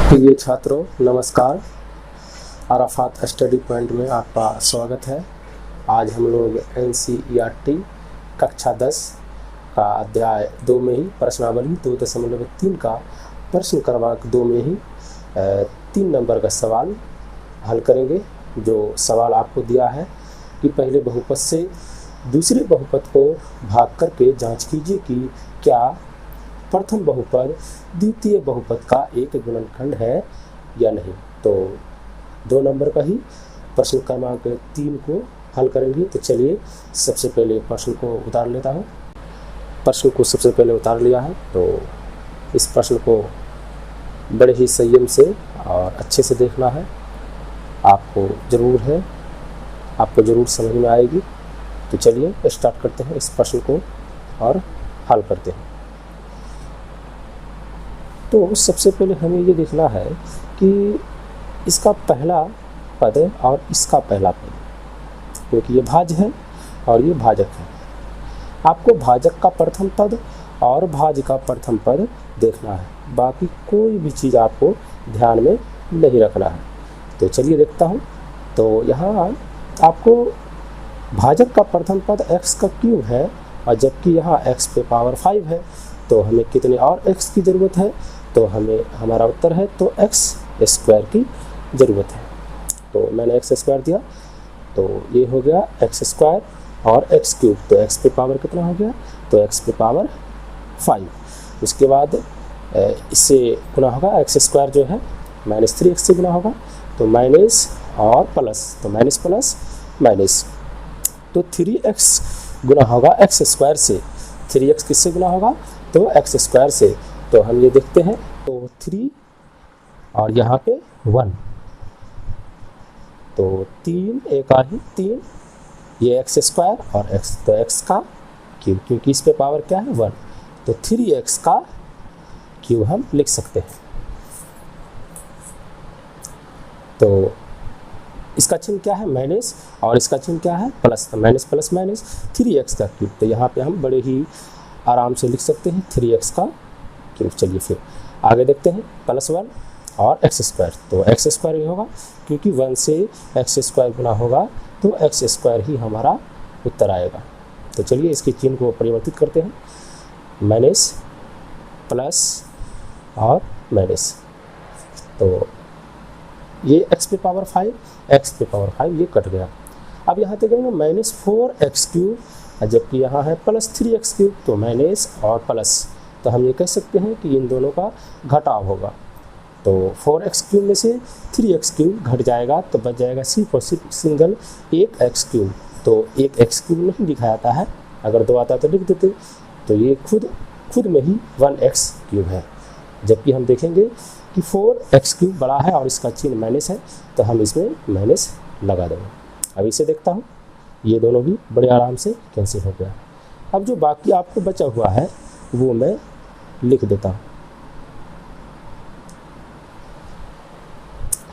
प्रिय छात्रों नमस्कार। अराफात स्टडी पॉइंट में आपका स्वागत है। आज हम लोग NCERT कक्षा 10 का अध्याय 2 में ही प्रश्नावली 2.3 का प्रश्न क्रमांक 2 में ही 3 नंबर का सवाल हल करेंगे। जो सवाल आपको दिया है कि पहले बहुपद से दूसरे बहुपद को भाग करके जांच कीजिए कि क्या प्रथम बहुपद द्वितीय बहुपद का एक गुणनखंड है या नहीं। तो 2 नंबर का ही प्रश्न क्रमांक 3 को हल करेंगे। तो चलिए सबसे पहले प्रश्न को उतार लेता हूँ। प्रश्न को सबसे पहले उतार लिया है तो इस प्रश्न को बड़े ही संयम से और अच्छे से देखना है। आपको ज़रूर समझ में आएगी। तो चलिए स्टार्ट करते हैं इस प्रश्न को और हल करते हैं। तो सबसे पहले हमें ये देखना है कि इसका पहला पद और इसका पहला पद, क्योंकि ये भाज्य है और ये भाजक है। आपको भाजक का प्रथम पद और भाज्य का प्रथम पद देखना है, बाकी कोई भी चीज़ आपको ध्यान में नहीं रखना है। तो चलिए देखता हूँ। तो यहाँ आपको भाजक का प्रथम पद x का क्यूब है और जबकि यहाँ x पे पावर 5 है, तो हमें कितने और x की ज़रूरत है। तो हमारा उत्तर है तो x स्क्वायर की ज़रूरत है। तो मैंने x स्क्वायर दिया तो ये हो गया x स्क्वायर और x क्यूब। तो x पे पावर कितना हो गया, तो x पे पावर 5। उसके बाद इससे गुना होगा, x स्क्वायर जो है -3x से गुना होगा, तो माइनस और प्लस, तो माइनस प्लस माइनस, तो 3x गुना होगा x स्क्वायर से। 3x किससे गुना होगा, तो x स्क्वायर से। तो हम ये देखते हैं तो 3 और यहाँ पे 1, तो 3 एक आ ही 3, ये x स्क्वायर और x, तो x का क्यूब, क्योंकि इस पे पावर क्या है 1, तो 3x का क्यूब हम लिख सकते हैं। तो इसका चिन्ह क्या है माइनस और इसका चिन्ह क्या है प्लस, तो माइनस प्लस माइनस 3x का क्यूब। तो यहाँ पे हम बड़े ही आराम से लिख सकते हैं 3x का क्यूब। चलिए फिर आगे देखते हैं, +1 और x स्क्वायर, तो x स्क्वायर ही होगा क्योंकि 1 से x स्क्वायर गुना होगा तो x स्क्वायर ही हमारा उत्तर आएगा। तो चलिए इसके चिन्ह को परिवर्तित करते हैं, माइनस प्लस और माइनस। तो ये x पे पावर 5, x पे पावर 5 ये कट गया। अब यहाँ देखेंगे -4x क्यूब, जबकि यहाँ है +3x क्यूब, तो माइनस और प्लस, तो हम ये कह सकते हैं कि इन दोनों का घटाव होगा। तो 4x क्यूब में से 3x क्यूब घट जाएगा तो बच जाएगा सिर्फ और सिर्फ सिंगल एक x क्यूब। तो एक x क्यूब नहीं लिखा जाता है, अगर 2 आता तो लिख देते। तो ये खुद में ही 1x क्यूब है, जबकि हम देखेंगे कि 4x क्यूब बड़ा है और इसका चिन्ह माइनस है, तो हम इसमें माइनस लगा देंगे। अब इसे देखता हूँ, ये दोनों भी बड़े आराम से कैंसिल हो गया। अब जो बाकी आपको बचा हुआ है वो मैं लिख देता हूँ।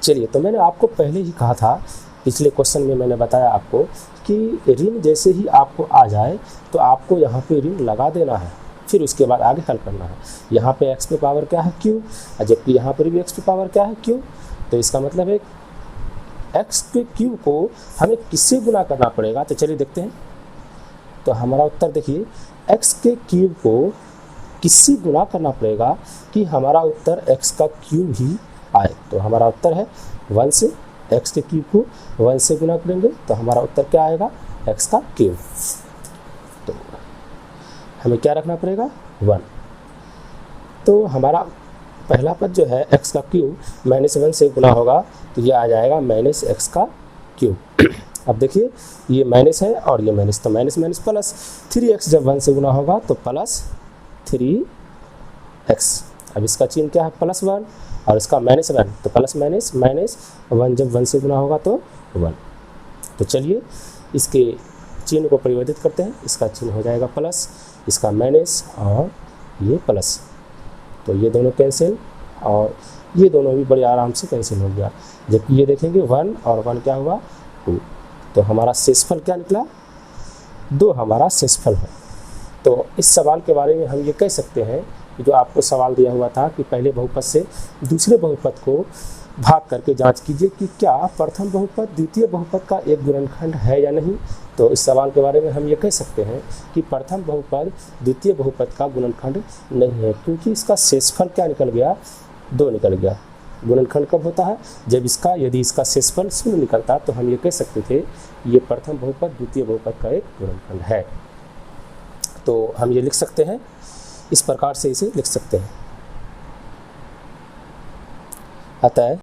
चलिए, तो मैंने आपको पहले ही कहा था, पिछले क्वेश्चन में मैंने बताया आपको कि ऋण जैसे ही आपको आ जाए तो आपको यहाँ पे ऋण लगा देना है, फिर उसके बाद आगे हल करना है। यहाँ पे x पे पावर क्या है क्यूब, जबकि यहाँ पर भी x पे पावर क्या है क्यूब। तो इसका मतलब है x के क्यूब को हमें किससे गुना करना पड़ेगा। तो चलिए देखते हैं। तो हमारा उत्तर देखिए, x के क्यूब को किससे गुना करना पड़ेगा कि हमारा उत्तर x का क्यूब ही आए। तो हमारा उत्तर है 1 से, x के क्यूब को 1 से गुना करेंगे तो हमारा उत्तर क्या आएगा, x का क्यूब। तो हमें क्या रखना पड़ेगा 1। तो हमारा पहला पद जो है x का क्यूब -1 से गुना होगा तो ये आ जाएगा -x का क्यूब। अब देखिए ये माइनस है और ये माइनस, तो माइनस माइनस प्लस, 3x जब 1 से गुना होगा तो +3x। अब इसका चिन्ह क्या है +1 और इसका -1, तो प्लस माइनस माइनस 1 जब 1 से गुना होगा तो 1। तो चलिए इसके चिन्ह को परिवर्तित करते हैं। इसका चिन्ह हो जाएगा प्लस, इसका माइनस और ये प्लस, तो ये दोनों कैंसिल और ये दोनों भी बड़े आराम से कैंसिल हो गया। जबकि ये देखेंगे 1 और 1 क्या हुआ 2, तो हमारा शेषफल क्या निकला 2 हमारा शेषफल है। तो इस सवाल के बारे में हम ये कह सकते हैं जो आपको सवाल दिया हुआ था कि पहले बहुपद से दूसरे बहुपद को भाग करके जांच कीजिए कि क्या प्रथम बहुपद द्वितीय बहुपद का एक गुणनखंड है या नहीं। तो इस सवाल के बारे में हम ये कह सकते हैं कि प्रथम बहुपद द्वितीय बहुपद का गुणनखंड नहीं है, क्योंकि इसका शेषफल क्या निकल गया, 2 निकल गया। गुणनखंड कब होता है, जब यदि इसका शेषफल 0 निकलता तो हम ये कह सकते थे ये प्रथम बहुपद द्वितीय बहुपद का एक गुणनखंड है। तो हम ये लिख सकते हैं, इस प्रकार से इसे लिख सकते हैं। अतः